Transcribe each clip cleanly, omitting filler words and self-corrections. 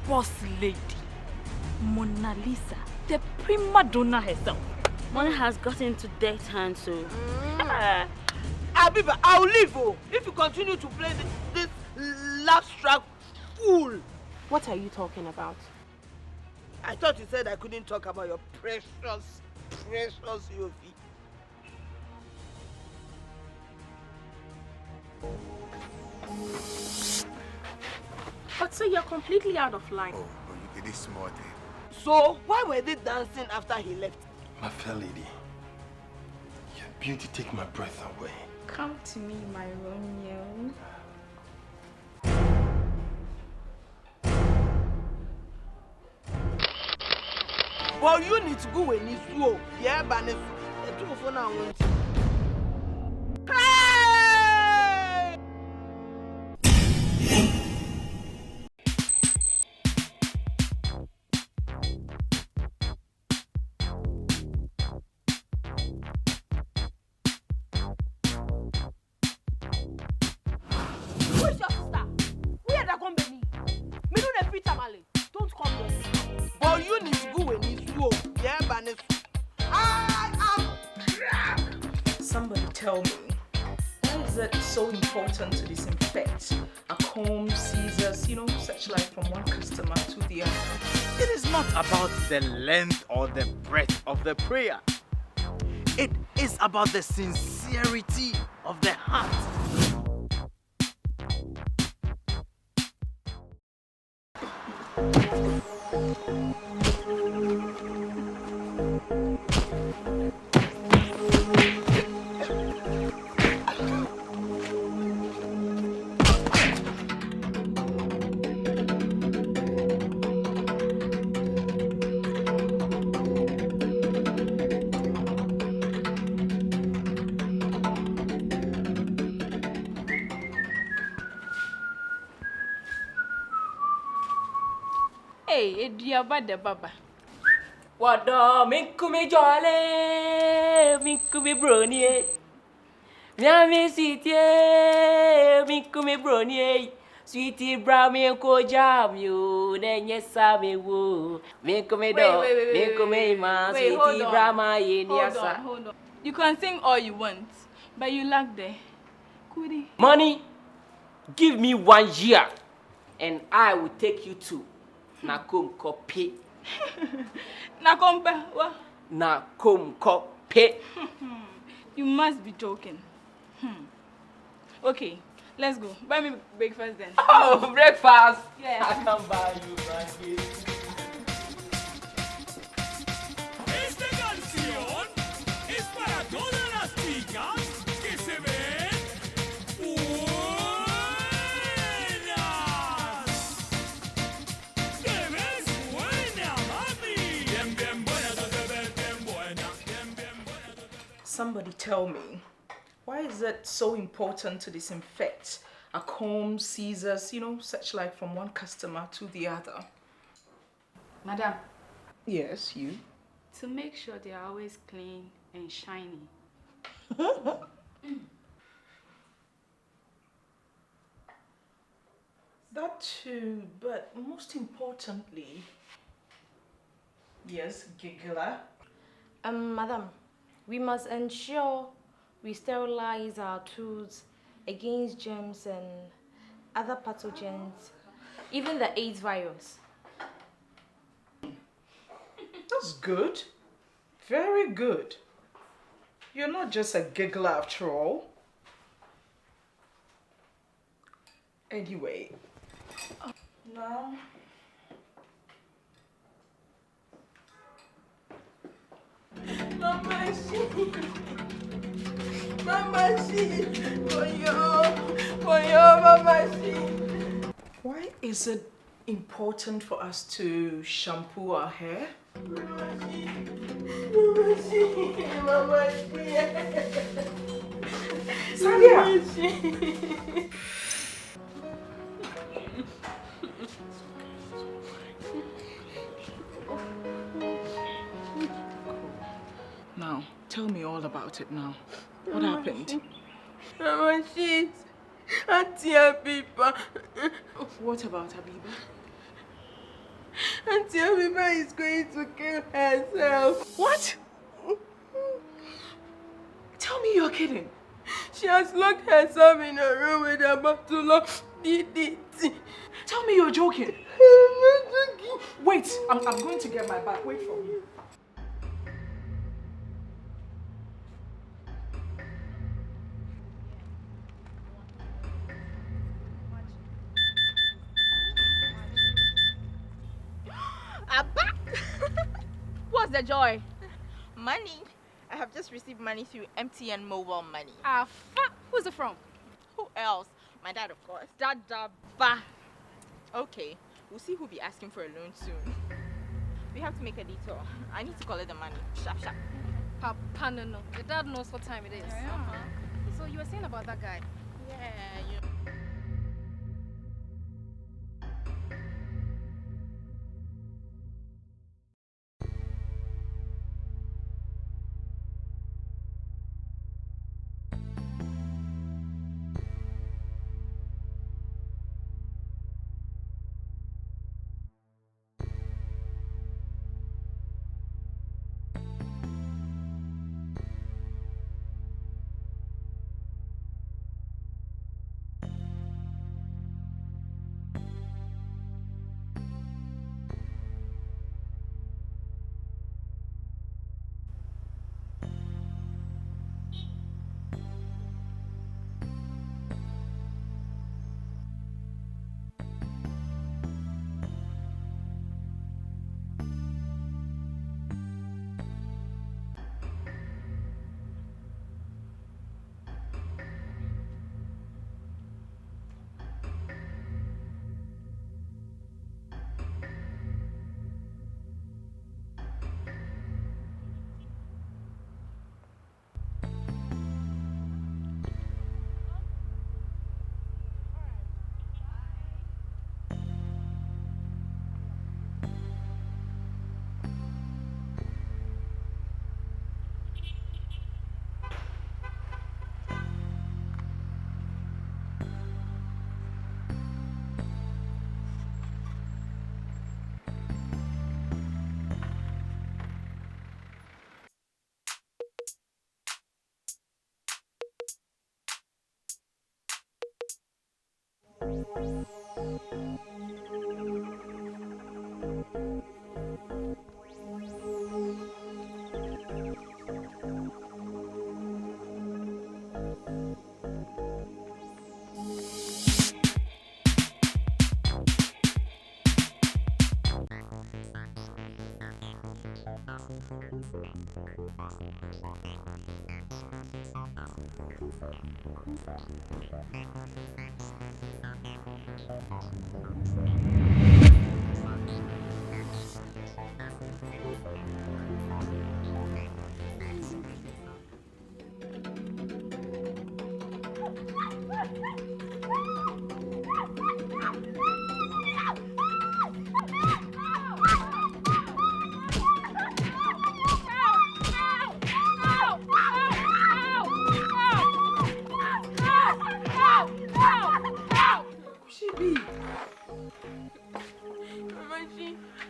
boss lady, Mona Lisa, the prima donna herself. Money has gotten into debt hands, so... Abiba, I'll leave if you continue to play this laugh track fool. What are you talking about? I thought you said I couldn't talk about your precious Yofi. But sir, you're completely out of line. Oh, you did this small thing. So, why were they dancing after he left? My fair lady, your beauty take my breath away. Come to me, my Romeo. Well, you need to go when it's slow. Yeah, but it's too for now. Hey! Who is your sister? We are the company. Me do the free tamale. Don't come here. Well, you need to go when it's slow. Yeah, but I am crack. Somebody tell me, why is it so important to disinfect a comb, scissors, such like from one customer to the other? It is not about the length or the breadth of the prayer. It is about the sincerity of the heart. Hey, Ediaba de Baba. Wada minkumi jole, minkumi brony. Nyami sitie, minkumi brony. Sweetie brami ko jam you, nenye sami wo. Minkumi do, minkumi ma, sweetie brama yeniasa. Hold on. You can sing all you want, but you lack the goodie. Money, give me 1 year, and I will take you to Nakum Kopi. Nakombe, what? Nakum Kopi. You must be joking. Okay, let's go. Buy me breakfast then. Oh, breakfast! Yeah. I can buy you, Frankie. Esta canción es para todas las chicas que se ven buenas. Te ves buena, mami. Bien, bien buena, tú te ves bien buena. Bien, bien buena. Somebody tell me, why is it so important to disinfect a comb, scissors, such like from one customer to the other? Madam, Yes, you. to make sure they are always clean and shiny. That too, but most importantly, yes, giggler. Madam, we must ensure we sterilize our tools against germs and other pathogens, even the AIDS virus. That's good. Very good. You're not just a giggler after all. Anyway, now Mama, Mama, why is it important for us to shampoo our hair? Sadia! Now, tell me all about it now. What happened? Mama, she's Auntie Abiba. What about Abiba? Auntie Abiba is going to kill herself. What? Tell me you're kidding. She has locked herself in a room with a bottle of DDT. Tell me you're joking. I'm not joking. Wait, I'm going to get my bag. Wait for me. Abba! What's the joy? Money. I have just received money through MTN mobile money. Who's it from? Who else? My dad, of course. Ba. Okay, we'll see who'll be asking for a loan soon. We have to make a detour. I need to collect the money. Sharp. Papa, no. Your dad knows what time it is. So you were saying about that guy? Yeah, you.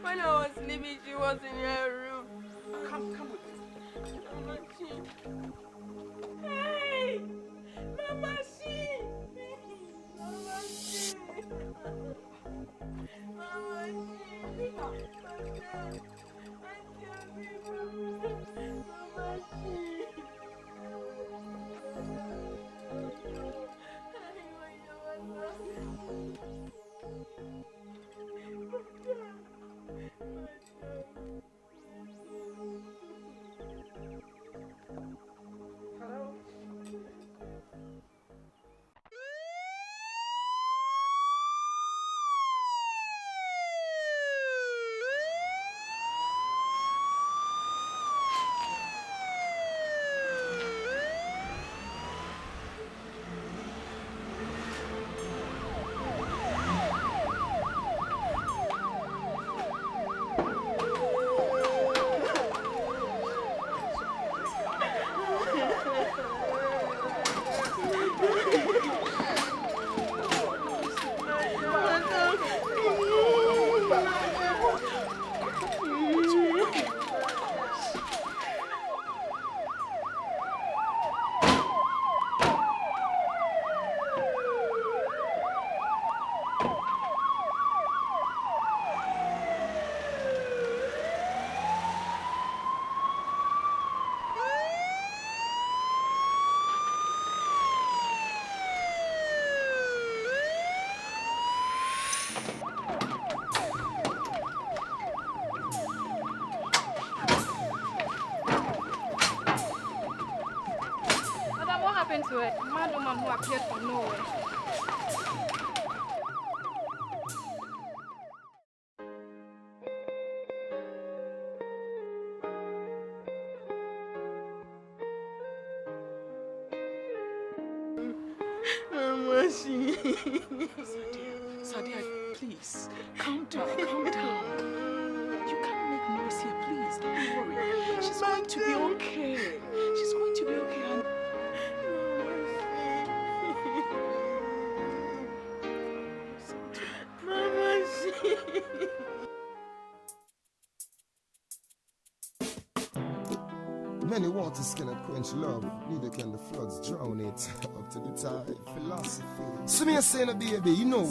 When I was sleeping, she was in her room. Come with me. Mama, hey! Mama, to a mad woman who appeared from nowhere. Sadia, please, calm down, calm down. You can't make noise here, please, don't worry. She's going to be okay. She's going to be okay. Many waters cannot quench love, neither can the floods drown it. Up to the tide, philosophy. So me a saying, baby, you know,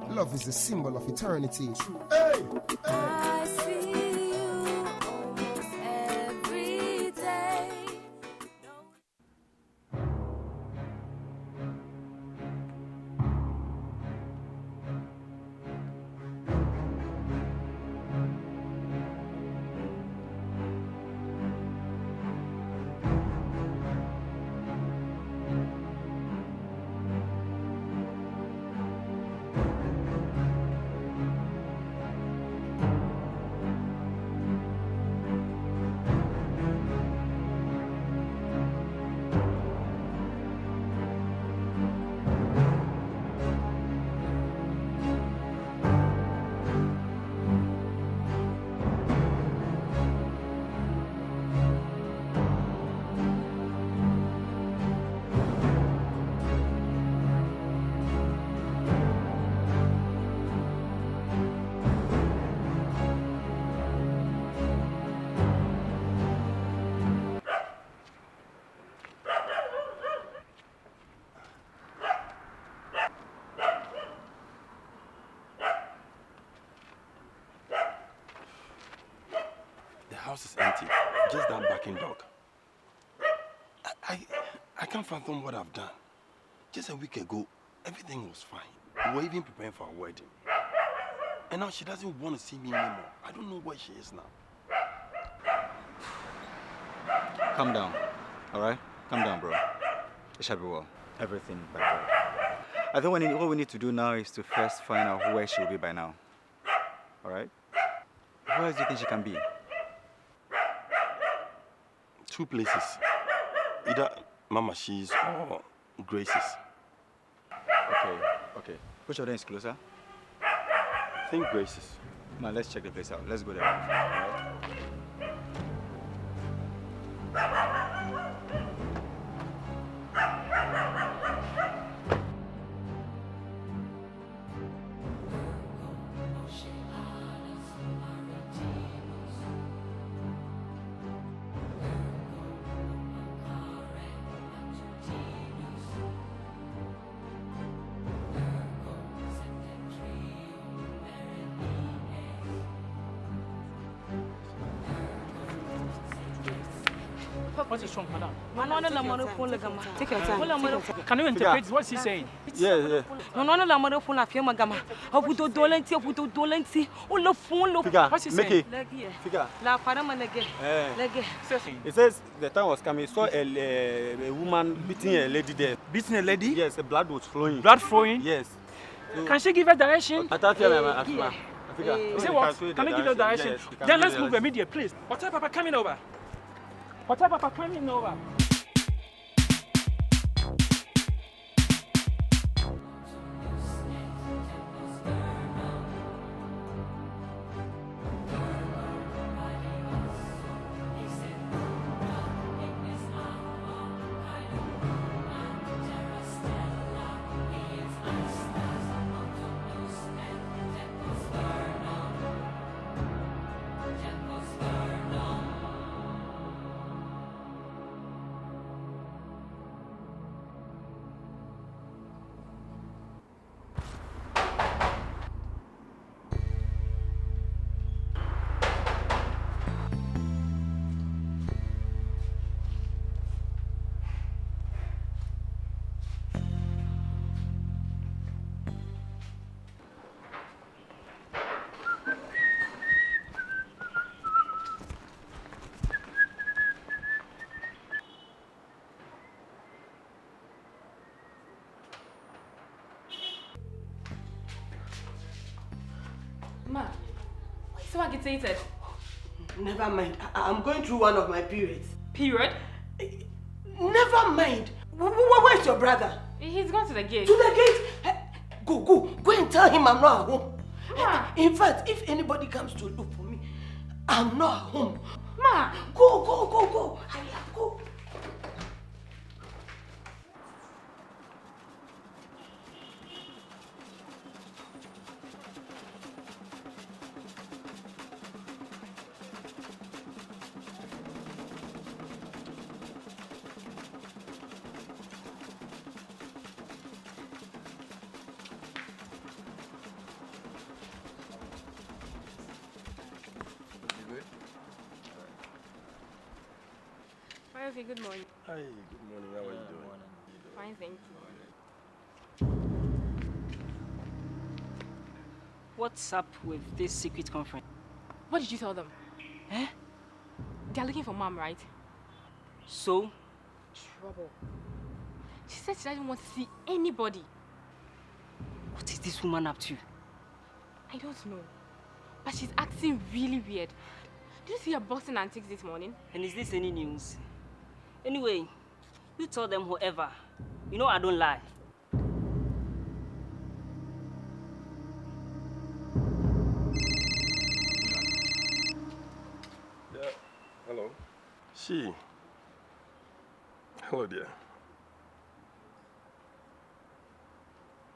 love is the symbol of eternity. Hey! I see you almost every day. The house is empty. Just that barking dog. I can't fathom what I've done. Just a week ago, everything was fine. We were even preparing for our wedding. And now she doesn't want to see me anymore. I don't know where she is now. Calm down, alright? Calm down, bro. It shall be well. Everything by God. I think what we need to do now is to first find out where she will be by now. Alright? Where else do you think she can be? Two places. Either Mama She's or Grace's. Okay. Which of them is closer? I think Grace's. Man, let's check the place out. Let's go there. Alright? What is wrong, madam? Take your time. Can you interpret what he's saying? Yeah. What's he saying? It says the time was coming. Saw a woman beating a lady there. Beating a lady? Yes, the blood was flowing. Blood flowing? Yes. Can she give her direction? I thought Say what? Can you give her direction? Yes, then let's move immediately, please. Hotel Papa coming over. Hotel Papa coming over. Ma, why so agitated? Never mind. I'm going through one of my periods. Period? Never mind. Where's your brother? He's gone to the gate. To the gate? Go and tell him I'm not at home. Ma. In fact, if anybody comes to look for me, I'm not at home. Ma. Go. Hurry up, go. Good morning. Hi, good morning. How are you doing? Fine, thank you. What's up with this secret conference? What did you tell them? Eh? They're looking for Mom, right? So? Trouble. She said she doesn't want to see anybody. What is this woman up to? I don't know. But she's acting really weird. Did you see her boxing antics this morning? And is this any news? Anyway, you tell them whoever. You know I don't lie. Yeah, hello. She. Hello, dear.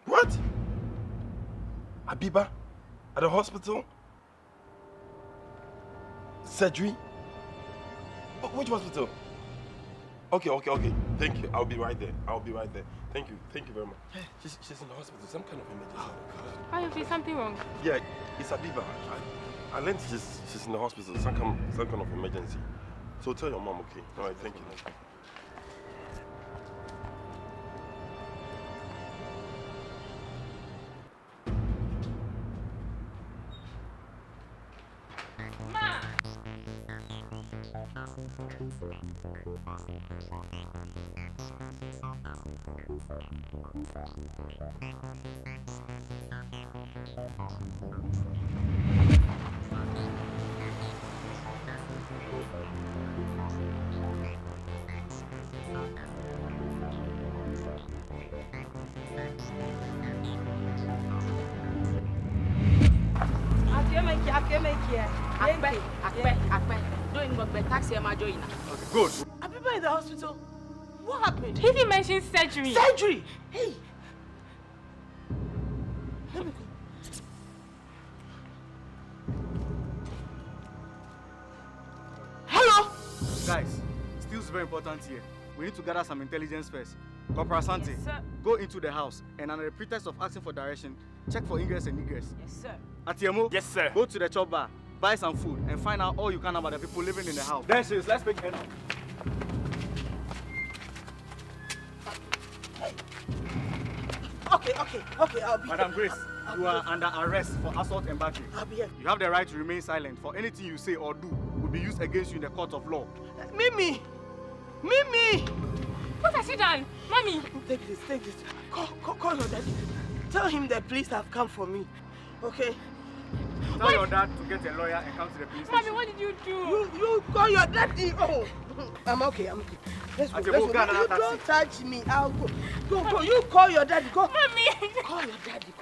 What? Abiba? At the hospital? Surgery? Which hospital? Okay. Thank you. I'll be right there. Thank you very much. She's in the hospital. Some kind of emergency. Why you feel something wrong? Yeah, it's Abiba. I learned she's in the hospital. Some kind of emergency. So tell your mom, okay? All right. Thank you. Good. Abiba in the hospital. What happened? He didn't mention surgery. Surgery? Hey. Let me go. Hello? Guys, still's very important here. We need to gather some intelligence first. Corporal Sante, Yes, sir. go into the house and under the pretext of asking for direction, check for ingress and egress. Yes, sir. Atiemo, Yes, sir. go to the chop bar, buy some food, and find out all you can about the people living in the house. There she is. Let's make her now. Okay, I'll be Madam Grace, you are under arrest for assault and battery. I'll be here. You have the right to remain silent, for anything you say or do will be used against you in the court of law. Mimi! What has she done? Mommy! Take this. Call your daddy. Tell him the police have come for me. Okay? Tell your dad to get a lawyer and come to the police Mommy, station. what did you do? You call your daddy. Oh, I'm okay. Let's go. You don't touch me. I'll go. Go. You call your daddy. Go. Mommy! Call your daddy.